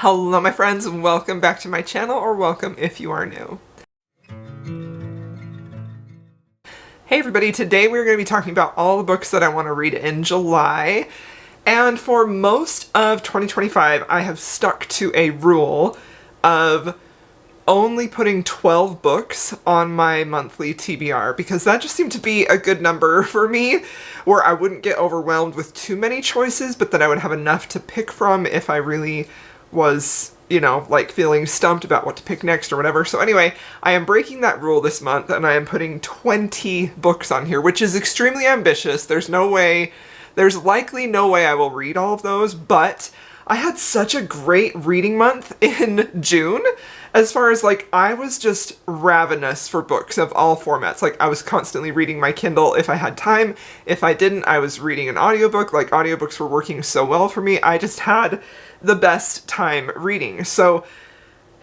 Hello my friends, and welcome back to my channel, or welcome if you are new. Hey everybody, today we're going to be talking about all the books that I want to read in July. And for most of 2025, I have stuck to a rule of only putting 12 books on my monthly TBR, because that just seemed to be a good number for me, where I wouldn't get overwhelmed with too many choices, but that I would have enough to pick from if I really was, you know, like feeling stumped about what to pick next or whatever. So anyway, I am breaking that rule this month, and I am putting 20 books on here, which is extremely ambitious. There's likely no way I will read all of those, but I had such a great reading month in June. As far as, like, I was just ravenous for books of all formats. Like, I was constantly reading my Kindle if I had time. If I didn't, I was reading an audiobook. Like, audiobooks were working so well for me. I just had the best time reading. So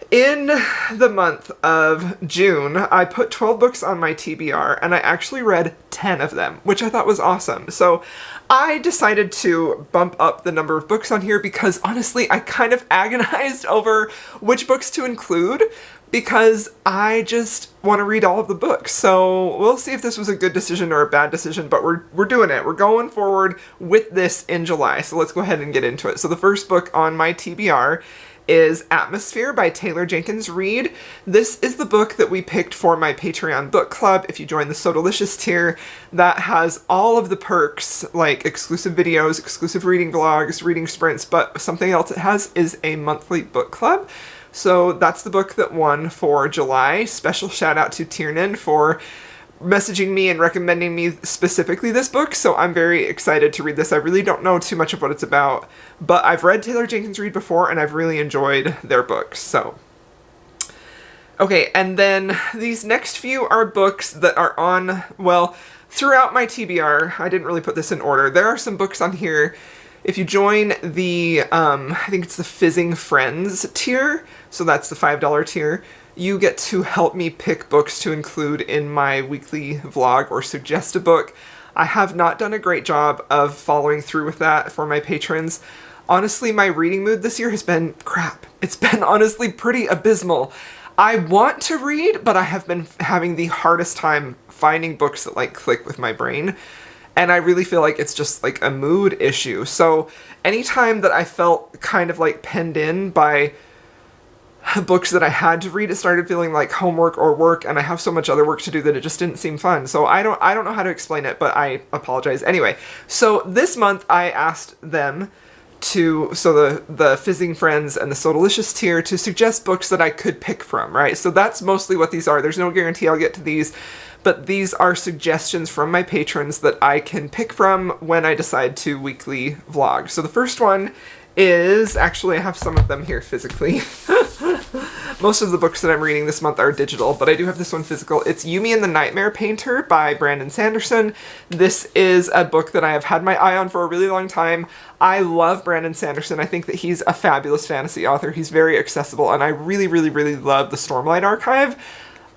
in the month of June, I put 12 books on my TBR, and I actually read 10 of them, which I thought was awesome. So I decided to bump up the number of books on here because honestly, I kind of agonized over which books to include because I just want to read all of the books. So we'll see if this was a good decision or a bad decision, but we're doing it. We're going forward with this in July. So let's go ahead and get into it. So the first book on my TBR is Atmosphere by Taylor Jenkins Reid. This is the book that we picked for my Patreon book club. If you join the So Delicious tier, that has all of the perks, like exclusive videos, exclusive reading vlogs, reading sprints, but something else it has is a monthly book club. So that's the book that won for July. Special shout out to Tiernan for messaging me and recommending me specifically this book, so I'm very excited to read this. I really don't know too much of what it's about, but I've read Taylor Jenkins Reid before and I've really enjoyed their books, so. Okay, and then these next few are books that are on, well, throughout my TBR. I didn't really put this in order. There are some books on here. If you join the, I think it's the Fizzing Friends tier, so that's the $5 tier, you get to help me pick books to include in my weekly vlog or suggest a book. I have not done a great job of following through with that for my patrons. Honestly, my reading mood this year has been crap. It's been honestly pretty abysmal. I want to read, but I have been having the hardest time finding books that like click with my brain. And I really feel like it's just like a mood issue. So anytime that I felt kind of like penned in by books that I had to read, it started feeling like homework or work, and I have so much other work to do that it just didn't seem fun. So I don't know how to explain it, but I apologize. Anyway, so this month I asked them to, so the Fizzing Friends and the So Delicious tier, to suggest books that I could pick from, right? So that's mostly what these are. There's no guarantee I'll get to these, but these are suggestions from my patrons that I can pick from when I decide to weekly vlog. So the first one is, actually I have some of them here physically. Most of the books that I'm reading this month are digital, but I do have this one physical. It's Yumi and the Nightmare Painter by Brandon Sanderson. This is a book that I have had my eye on for a really long time. I love Brandon Sanderson. I think that he's a fabulous fantasy author. He's very accessible, and I really, really, really love the Stormlight Archive.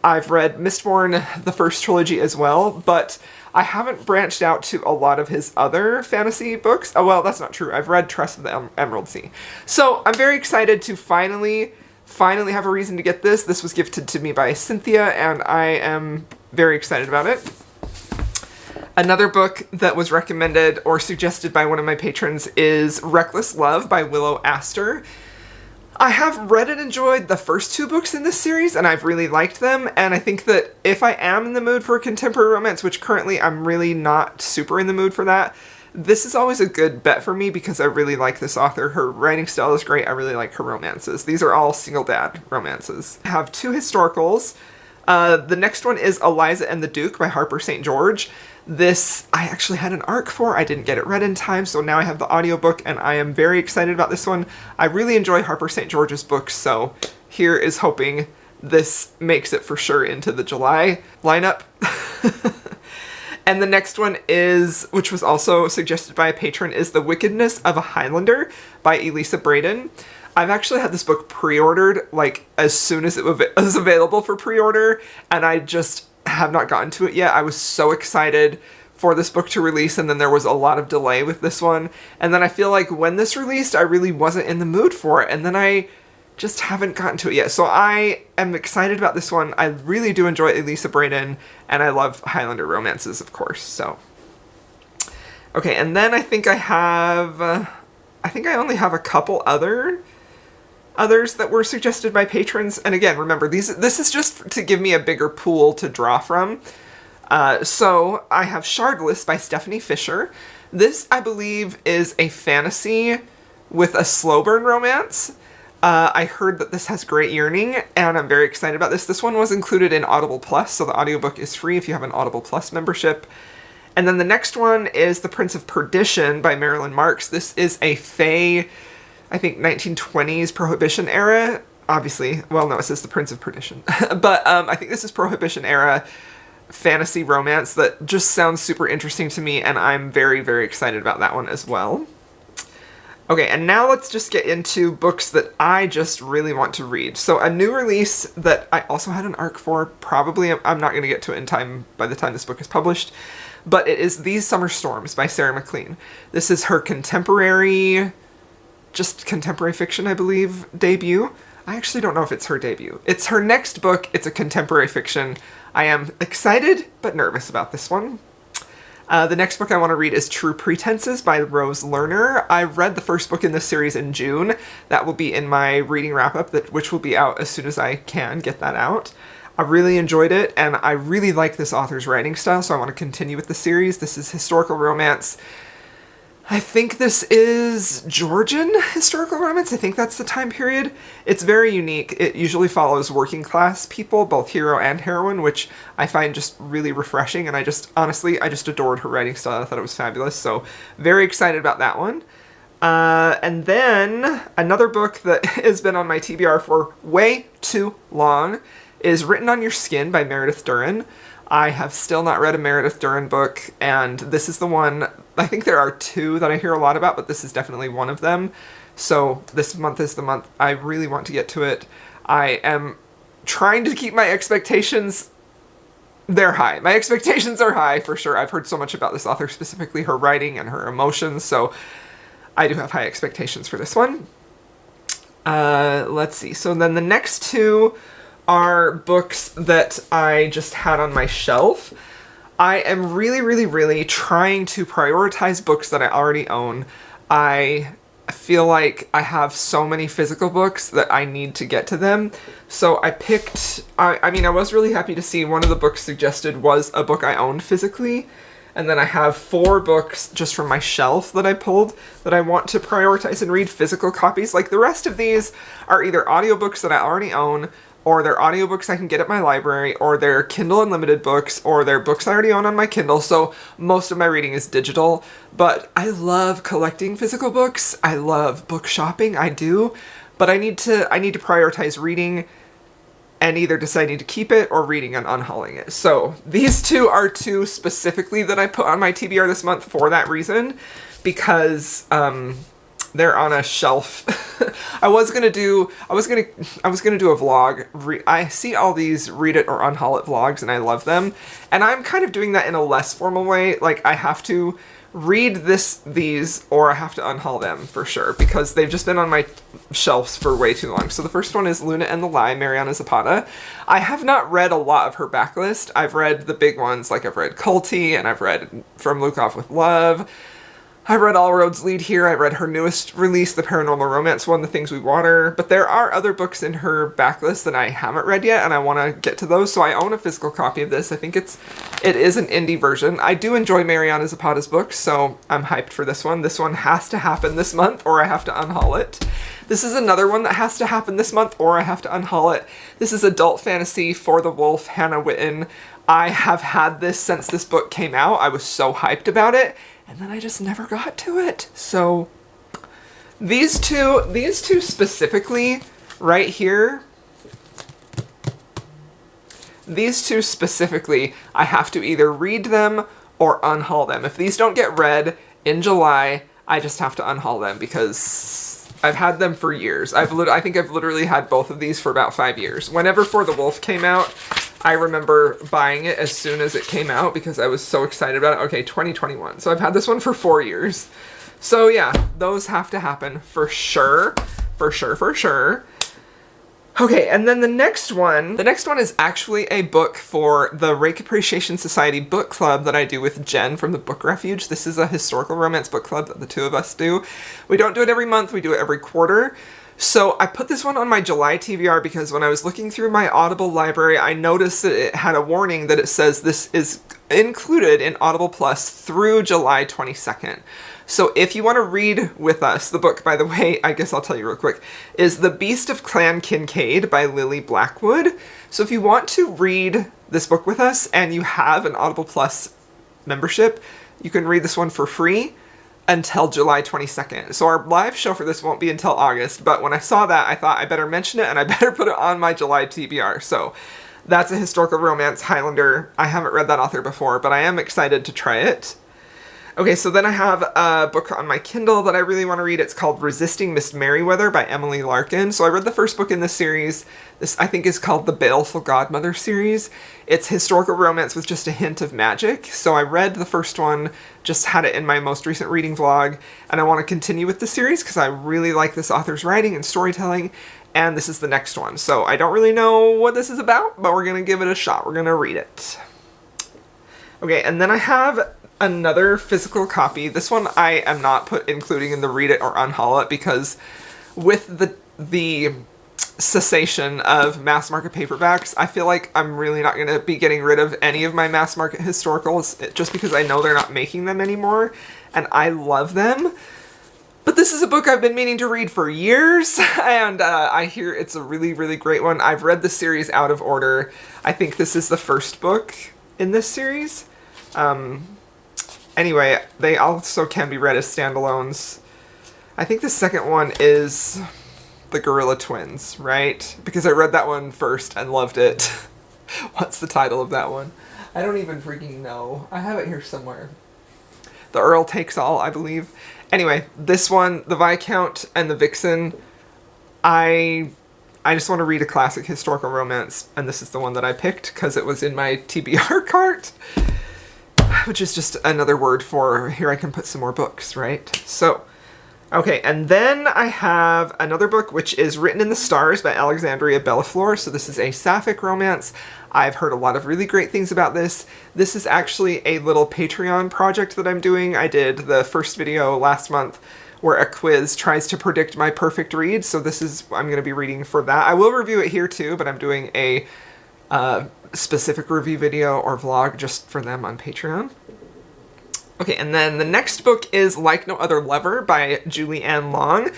I've read Mistborn, the first trilogy as well, but I haven't branched out to a lot of his other fantasy books. Oh, well, that's not true. I've read Trust of the Emerald Sea. So I'm very excited to finally have a reason to get this. This was gifted to me by Cynthia, and I am very excited about it. Another book that was recommended or suggested by one of my patrons is Reckless Love by Willow Aster. I have read and enjoyed the first two books in this series, and I've really liked them, and I think that if I am in the mood for a contemporary romance, which currently I'm really not super in the mood for that, this is always a good bet for me because I really like this author. Her writing style is great. I really like her romances. These are all single dad romances. I have two historicals. The next one is Eliza and the Duke by Harper St. George. This I actually had an ARC for. I didn't get it read in time, so now I have the audiobook, and I am very excited about this one. I really enjoy Harper St. George's books, so here is hoping this makes it for sure into the July lineup. And the next one is, which was also suggested by a patron, is The Wickedness of a Highlander by Elisa Braden. I've actually had this book pre-ordered, like, as soon as it was available for pre-order, and I just have not gotten to it yet. I was so excited for this book to release, and then there was a lot of delay with this one. And then I feel like when this released, I really wasn't in the mood for it, and then I just haven't gotten to it yet. So I am excited about this one. I really do enjoy Elisa Braden, and I love Highlander romances, of course, so. Okay, and then I think I only have a couple others that were suggested by patrons. And again, remember, this is just to give me a bigger pool to draw from. So I have Shardless by Stephanie Fisher. This, I believe, is a fantasy with a slow burn romance. I heard that this has great yearning, and I'm very excited about this. This one was included in Audible Plus, so the audiobook is free if you have an Audible Plus membership. And then the next one is The Prince of Perdition by Marilyn Marks. This is a fae, I think 1920s Prohibition era. Obviously, well, no, it says The Prince of Perdition. But I think this is Prohibition era fantasy romance that just sounds super interesting to me, and I'm very, very excited about that one as well. Okay, and now let's just get into books that I just really want to read. So a new release that I also had an arc for, probably I'm not going to get to it in time by the time this book is published, but it is These Summer Storms by Sarah MacLean. This is her contemporary fiction, I believe, debut. I actually don't know if it's her debut. It's her next book. It's a contemporary fiction. I am excited but nervous about this one. The next book I want to read is True Pretenses by Rose Lerner. I read the first book in this series in June. That will be in my reading wrap-up, which will be out as soon as I can get that out. I really enjoyed it, and I really like this author's writing style, so I want to continue with the series. This is historical romance. I think this is Georgian historical romance. I think that's the time period. It's very unique. It usually follows working class people, both hero and heroine, which I find just really refreshing. And I just adored her writing style. I thought it was fabulous. So very excited about that one. And then another book that has been on my TBR for way too long is Written on Your Skin by Meredith Duran. I have still not read a Meredith Duran book, and this is the one. I think there are two that I hear a lot about, but this is definitely one of them. So this month is the month I really want to get to it. I am trying to keep my expectations, they're high. My expectations are high for sure. I've heard so much about this author, specifically her writing and her emotions, so I do have high expectations for this one. Let's see. So then the next two are books that I just had on my shelf. I am really, really, really trying to prioritize books that I already own. I feel like I have so many physical books that I need to get to them. So I picked, I was really happy to see one of the books suggested was a book I owned physically. And then I have 4 books just from my shelf that I pulled that I want to prioritize and read physical copies. Like the rest of these are either audiobooks that I already own, or they're audiobooks I can get at my library, or they're Kindle Unlimited books, or they're books I already own on my Kindle, so most of my reading is digital. But I love collecting physical books. I love book shopping, I do. But I need to prioritize reading and either deciding to keep it or reading and unhauling it. So these two are two specifically that I put on my TBR this month for that reason, because they're on a shelf. I was gonna do a vlog. I see all these read it or unhaul it vlogs, and I love them. And I'm kind of doing that in a less formal way. Like I have to read these, or I have to unhaul them for sure, because they've just been on my shelves for way too long. So the first one is Luna and the Lie, Mariana Zapata. I have not read a lot of her backlist. I've read the big ones, like I've read Culty, and I've read From Luke Off with Love. I read All Roads Lead Here. I read her newest release, the paranormal romance one, The Things We Water. But there are other books in her backlist that I haven't read yet, and I want to get to those. So I own a physical copy of this. I think it is an indie version. I do enjoy Mariana Zapata's books, so I'm hyped for this one. This one has to happen this month, or I have to unhaul it. This is another one that has to happen this month, or I have to unhaul it. This is adult fantasy For the Wolf, Hannah Witten. I have had this since this book came out. I was so hyped about it, and then I just never got to it. So these two specifically right here, these two specifically, I have to either read them or unhaul them. If these don't get read in July, I just have to unhaul them, because I've had them for years. I think I've literally had both of these for about 5 years. Whenever For the Wolf came out, I remember buying it as soon as it came out because I was so excited about it. Okay, 2021. So I've had this one for 4 years. So yeah, those have to happen for sure. For sure, for sure. Okay, and then the next one is actually a book for the Rake Appreciation Society book club that I do with Jen from the Book Refuge. This is a historical romance book club that the two of us do. We don't do it every month, we do it every quarter. So I put this one on my July TBR because when I was looking through my Audible library, I noticed that it had a warning that it says this is included in Audible Plus through July 22nd. So if you want to read with us, the book, by the way, I guess I'll tell you real quick, is The Beast of Clan Kincade by Lily Blackwood. So if you want to read this book with us and you have an Audible Plus membership, you can read this one for free until July 22nd. So our live show for this won't be until August, but when I saw that, I thought I better mention it and I better put it on my July TBR. So that's a historical romance, Highlander. I haven't read that author before, but I am excited to try it. Okay, so then I have a book on my Kindle that I really want to read. It's called Resisting Miss Merryweather by Emily Larkin. So I read the first book in this series. This, I think, is called the Baleful Godmother series. It's historical romance with just a hint of magic. So I read the first one, just had it in my most recent reading vlog, and I want to continue with the series because I really like this author's writing and storytelling, and this is the next one. So I don't really know what this is about, but we're going to give it a shot. We're going to read it. Okay, and then I have another physical copy. This one I am not including in the read it or unhaul it because with the cessation of mass market paperbacks, I feel like I'm really not going to be getting rid of any of my mass market historicals just because I know they're not making them anymore and I love them. But this is a book I've been meaning to read for years, and I hear it's a really, really great one. I've read the series out of order. I think this is the first book in this series. Anyway, they also can be read as standalones. I think the second one is The Gorilla Twins, right? Because I read that one first and loved it. What's the title of that one? I don't even freaking know. I have it here somewhere. The Earl Takes All, I believe. Anyway, this one, The Viscount and the Vixen, I just want to read a classic historical romance, and this is the one that I picked because it was in my TBR cart. Which is just another word for here I can put some more books, right? So, okay, and then I have another book which is Written in the Stars by Alexandria Bellefleur. So this is a sapphic romance. I've heard a lot of really great things about this. This is actually a little Patreon project that I'm doing. I did the first video last month where a quiz tries to predict my perfect read. So this is, I'm going to be reading for that. I will review it here too, but I'm doing a specific review video or vlog just for them on Patreon. Okay, and then the next book is Like No Other Lover by Julie Ann Long.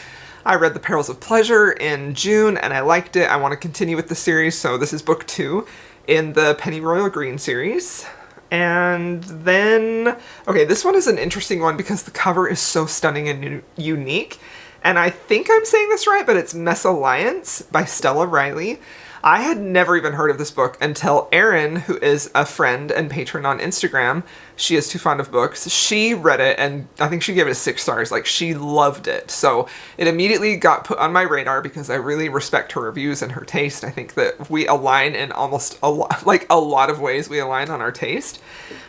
I read The Perils of Pleasure in June and I liked it. I want to continue with the series, so this is book 2 in the Pennyroyal Green series. And then, okay, this one is an interesting one because the cover is so stunning and unique. And I think I'm saying this right, but it's Messaliance by Stella Riley. I had never even heard of this book until Erin, who is a friend and patron on Instagram, she is too fond of books, she read it and I think she gave it 6 stars. Like, she loved it. So it immediately got put on my radar because I really respect her reviews and her taste. I think that we align in almost a lot of ways we align on our taste.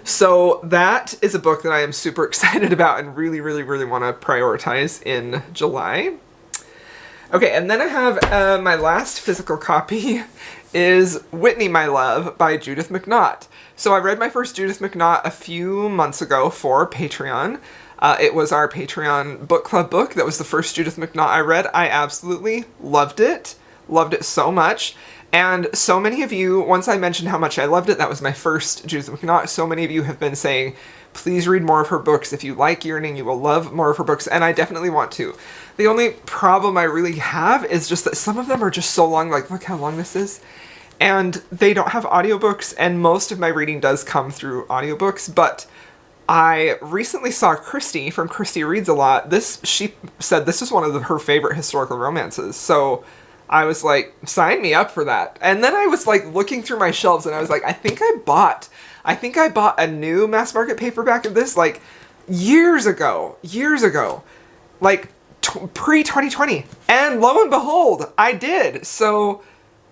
So that is a book that I am super excited about and really, really, really want to prioritize in July. Okay, and then I have my last physical copy is Whitney, My Love by Judith McNaught. So I read my first Judith McNaught a few months ago for Patreon. It was our Patreon book club book. That was the first Judith McNaught I read. I absolutely loved it. Loved it so much. And so many of you, once I mentioned how much I loved it, that was my first Judith McNaught, so many of you have been saying, please read more of her books. If you like Yearning, you will love more of her books, and I definitely want to. The only problem I really have is just that some of them are just so long, like look how long this is, and they don't have audiobooks, and most of my reading does come through audiobooks, but I recently saw Christy from Christy Reads a Lot. She said this is one of her favorite historical romances, so I was like, sign me up for that. And then I was like looking through my shelves and I was like, I think I bought a new mass market paperback of this like years ago, like pre-2020. And lo and behold, I did. So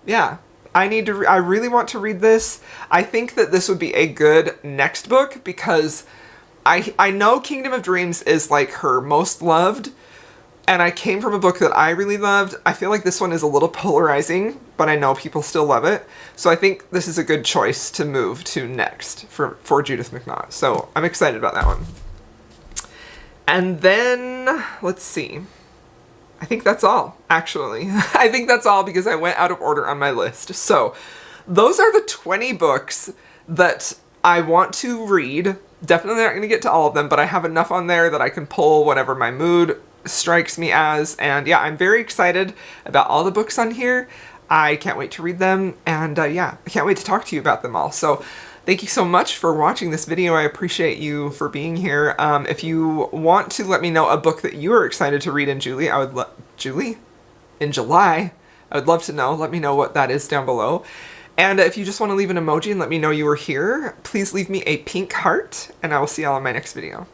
yeah, I really want to read this. I think that this would be a good next book because I know Kingdom of Dreams is like her most loved, and I came from a book that I really loved. I feel like this one is a little polarizing, but I know people still love it. So I think this is a good choice to move to next for Judith McNaught. So I'm excited about that one. And then, let's see. I think that's all, actually. I think that's all because I went out of order on my list. So those are the 20 books that I want to read. Definitely not going to get to all of them, but I have enough on there that I can pull whatever my mood strikes me as. And yeah, I'm very excited about all the books on here. I can't wait to read them. And yeah, I can't wait to talk to you about them all. So thank you so much for watching this video. I appreciate you for being here. If you want to let me know a book that you are excited to read in Julie, in July, I would love to know. Let me know what that is down below. And if you just want to leave an emoji and let me know you were here, please leave me a pink heart, and I will see y'all in my next video.